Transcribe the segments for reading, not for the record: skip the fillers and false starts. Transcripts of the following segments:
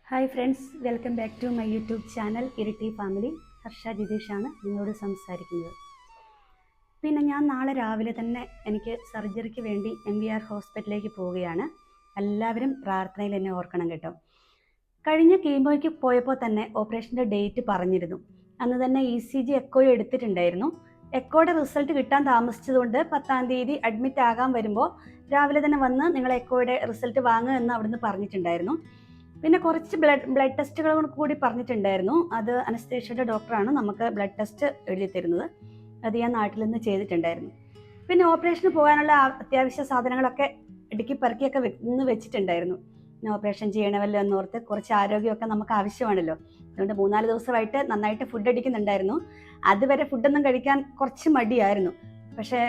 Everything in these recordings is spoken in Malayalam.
Hi friends, welcome back to my YouTube channel Iritty family. Harsha ജിതേഷാണ് നിങ്ങളോട് സംസാരിക്കുന്നത്. പിന്നെ ഞാൻ നാളെ രാവിലെ തന്നെ എനിക്ക് സർജറിക്ക് വേണ്ടി MVR ഹോസ്പിറ്റലിലേക്ക് പോവുകയാണ്. എല്ലാവരും പ്രാർത്ഥനയിൽ എന്നെ ഓർക്കണം കേട്ടോ. കഴിഞ്ഞ കീമോയ്ക്ക് പോയപ്പോൾ തന്നെ ഓപ്പറേഷൻ്റെ ഡേറ്റ് പറഞ്ഞിരുന്നു. അന്ന് തന്നെ ECG എക്കോയും എടുത്തിട്ടുണ്ടായിരുന്നു. എക്കോയുടെ റിസൾട്ട് കിട്ടാൻ താമസിച്ചതുകൊണ്ട് 10-ാം തീയതി അഡ്മിറ്റ് ആകാൻ വരുമ്പോൾ രാവിലെ തന്നെ വന്ന് നിങ്ങൾ എക്കോയുടെ റിസൾട്ട് വാങ്ങുക എന്ന് അവിടുന്ന് പറഞ്ഞിട്ടുണ്ടായിരുന്നു. പിന്നെ കുറച്ച് ബ്ലഡ് ടെസ്റ്റുകൾ കൂടി പറഞ്ഞിട്ടുണ്ടായിരുന്നു. അത് അനസ്തേഷ്യയുടെ ഡോക്ടറാണ് നമുക്ക് ബ്ലഡ് ടെസ്റ്റ് എഴുതി തരുന്നത്. അത് ഞാൻ നാട്ടിൽ നിന്ന് ചെയ്തിട്ടുണ്ടായിരുന്നു. പിന്നെ ഓപ്പറേഷന് പോകാനുള്ള അത്യാവശ്യ സാധനങ്ങളൊക്കെ ഇടുക്കി പെറുക്കിയൊക്കെ വെച്ചിട്ടുണ്ടായിരുന്നു. പിന്നെ ഓപ്പറേഷൻ ചെയ്യണമല്ലോ എന്നോർത്ത് കുറച്ച് ആരോഗ്യമൊക്കെ നമുക്ക് ആവശ്യമാണല്ലോ. അതുകൊണ്ട് 3-4 ദിവസമായിട്ട് നന്നായിട്ട് ഫുഡ് അടിക്കുന്നുണ്ടായിരുന്നു. അതുവരെ ഫുഡൊന്നും കഴിക്കാൻ കുറച്ച് മടിയായിരുന്നു. പക്ഷേ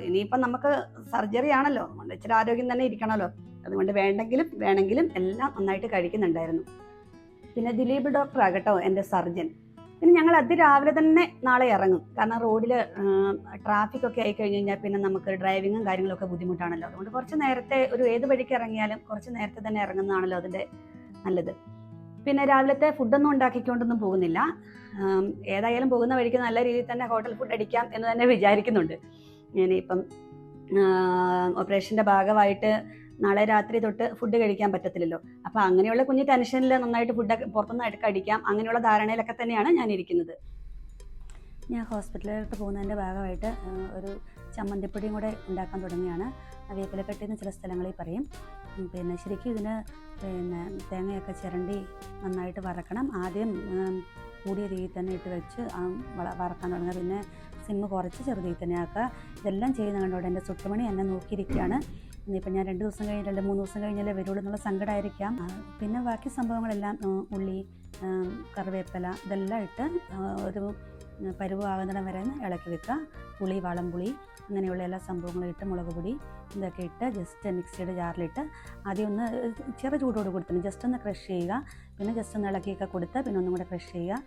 ഇനിയിപ്പം നമുക്ക് സർജറി ആണല്ലോ, ഇച്ചിരി ആരോഗ്യം തന്നെ ഇരിക്കണമല്ലോ. അതുകൊണ്ട് വേണമെങ്കിലും എല്ലാം നന്നായിട്ട് കഴിക്കുന്നുണ്ടായിരുന്നു. പിന്നെ ദിലീപ് ഡോക്ടറാകട്ടോ എൻ്റെ സർജൻ. പിന്നെ ഞങ്ങൾ അതിരാവിലെ തന്നെ നാളെ ഇറങ്ങും. കാരണം റോഡിൽ ട്രാഫിക്കൊക്കെ ആയി കഴിഞ്ഞ് കഴിഞ്ഞാൽ പിന്നെ നമുക്ക് ഡ്രൈവിങ്ങും കാര്യങ്ങളൊക്കെ ബുദ്ധിമുട്ടാണല്ലോ. അതുകൊണ്ട് കുറച്ച് നേരത്തെ ഏത് വഴിക്ക് ഇറങ്ങിയാലും കുറച്ച് നേരത്തെ തന്നെ ഇറങ്ങുന്നതാണല്ലോ അതിൻ്റെ നല്ലത്. പിന്നെ രാവിലത്തെ ഫുഡൊന്നും ഉണ്ടാക്കിക്കൊണ്ടൊന്നും പോകുന്നില്ല. ഏതായാലും പോകുന്ന വഴിക്ക് നല്ല രീതിയിൽ തന്നെ ഹോട്ടൽ ഫുഡ് അടിക്കാം എന്ന് തന്നെ വിചാരിക്കുന്നുണ്ട്. ഇനിയിപ്പം ഓപ്പറേഷൻ്റെ ഭാഗമായിട്ട് നാളെ രാത്രി തൊട്ട് ഫുഡ് കഴിക്കാൻ പറ്റത്തില്ലല്ലോ. അപ്പോൾ അങ്ങനെയുള്ള കുഞ്ഞ് ടെൻഷനിൽ നന്നായിട്ട് ഫുഡൊക്കെ പുറത്തുനിന്ന് കഴിക്കാം, അങ്ങനെയുള്ള ധാരണയിലൊക്കെ തന്നെയാണ് ഞാൻ ഇരിക്കുന്നത്. ഞാൻ ഹോസ്പിറ്റലിലോട്ട് പോകുന്നതിൻ്റെ ഭാഗമായിട്ട് ഒരു ചമ്മന്തിപ്പൊടിയും കൂടെ ഉണ്ടാക്കാൻ തുടങ്ങിയാണ്. വേപ്പിലക്കെട്ടിന്ന് ചില സ്ഥലങ്ങളിൽ പറയും. പിന്നെ ശരിക്കും ഇതിന് തേങ്ങയൊക്കെ ചിരണ്ടി നന്നായിട്ട് വറക്കണം. ആദ്യം കൂടിയ രീതിയിൽ തന്നെ ഇട്ട് വെച്ച് വറക്കാൻ തുടങ്ങുക. പിന്നെ സിമ്മ് കുറച്ച് ചെറുതീയിൽ തന്നെ ആക്കുക. ഇതെല്ലാം ചെയ്യുന്ന കണ്ടോടെ എൻ്റെ സുട്ടുമണി എന്നെ നോക്കിയിരിക്കുകയാണ്. ഇനിയിപ്പോൾ ഞാൻ 2 ദിവസം കഴിഞ്ഞാലേ 3 ദിവസം കഴിഞ്ഞാലേ വരുള്ളൂ എന്നുള്ള സങ്കടമായിരിക്കാം. പിന്നെ ബാക്കി സംഭവങ്ങളെല്ലാം ഉള്ളി, കറിവേപ്പില ഇതെല്ലാം ഇട്ട് ഒരു പരുവാകുന്നിടം വരെ ഇളക്കി വെക്കുക. പുളി, വളംപുളി അങ്ങനെയുള്ള എല്ലാ സംഭവങ്ങളും ഇട്ട്, മുളക് പൊടി ഇതൊക്കെ ഇട്ട് ജസ്റ്റ് മിക്സിയുടെ ജാറിലിട്ട് ആദ്യം ഒന്ന് ചെറു ചൂടോട് കൊടുത്തിന് ജസ്റ്റ് ഒന്ന് ക്രഷ് ചെയ്യുക. പിന്നെ ജസ്റ്റ് ഒന്ന് ഇളക്കിയൊക്കെ കൊടുത്ത് പിന്നെ ഒന്നും കൂടെ ക്രഷ് ചെയ്യുക.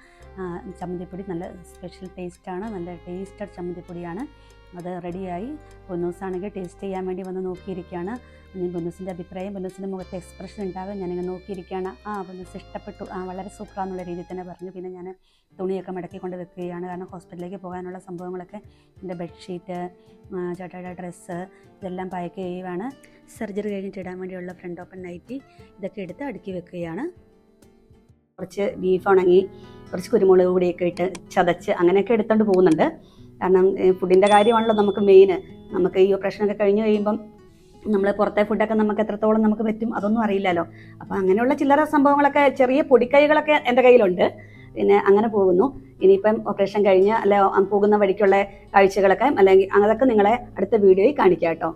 ചമ്മന്തിപ്പൊടി നല്ല സ്പെഷ്യൽ ടേസ്റ്റാണ്, നല്ല ടേസ്റ്റഡ് ചമ്മന്തിപ്പൊടിയാണ്. അത് റെഡിയായി. പൊന്നൂസാണെങ്കിൽ ടേസ്റ്റ് ചെയ്യാൻ വേണ്ടി വന്ന് നോക്കിയിരിക്കുകയാണ്. പൊന്നൂസിൻ്റെ അഭിപ്രായം, പൊന്നൂസിൻ്റെ മുഖത്തെ എക്സ്പ്രഷൻ ഉണ്ടാകും. ഞാനിങ്ങനെ നോക്കിയിരിക്കുകയാണ്. പൊന്നൂസ് ഇഷ്ടപ്പെട്ടു, വളരെ സൂപ്പറാന്നുള്ള രീതിയിൽ തന്നെ പറഞ്ഞു. പിന്നെ ഞാൻ തുണിയൊക്കെ മടക്കിക്കൊണ്ട് വെക്കുകയാണ്. കാരണം ഹോസ്പിറ്റലിലേക്ക് പോകാനുള്ള സംഭവങ്ങളൊക്കെ എൻ്റെ ബെഡ്ഷീറ്റ്, ചേട്ടായുടെ ഡ്രസ്സ് ഇതെല്ലാം പാക്ക് ചെയ്യുകയാണ്. സർജറി കഴിഞ്ഞിട്ട് ഇടാൻ വേണ്ടിയുള്ള ഫ്രണ്ട് ഓപ്പൺ നൈറ്റി ഇതൊക്കെ എടുത്ത് അടുക്കി വെക്കുകയാണ്. കുറച്ച് ബീഫ് ഉണങ്ങി, കുറച്ച് കുരുമുളക് പൊടിയൊക്കെ ഇട്ട് ചതച്ച് അങ്ങനെയൊക്കെ എടുത്തുകൊണ്ട് പോകുന്നുണ്ട്. കാരണം ഫുഡിൻ്റെ കാര്യമാണല്ലോ നമുക്ക് മെയിൻ. നമുക്ക് ഈ ഓപ്പറേഷനൊക്കെ കഴിഞ്ഞ് കഴിയുമ്പം നമ്മൾ പുറത്തെ ഫുഡൊക്കെ നമുക്ക് എത്രത്തോളം നമുക്ക് പറ്റും അതൊന്നും അറിയില്ലല്ലോ. അപ്പോൾ അങ്ങനെയുള്ള ചില്ലറ സംഭവങ്ങളൊക്കെ, ചെറിയ പൊടിക്കൈകളൊക്കെ എൻ്റെ കയ്യിലുണ്ട്. പിന്നെ അങ്ങനെ പോകുന്നു. ഇനിയിപ്പം ഓപ്പറേഷൻ കഴിഞ്ഞ് പോകുന്ന വഴിക്കുള്ള കാഴ്ചകളൊക്കെ അല്ലെങ്കിൽ അതൊക്കെ നിങ്ങളെ അടുത്ത വീഡിയോയിൽ കാണിക്കാം കേട്ടോ.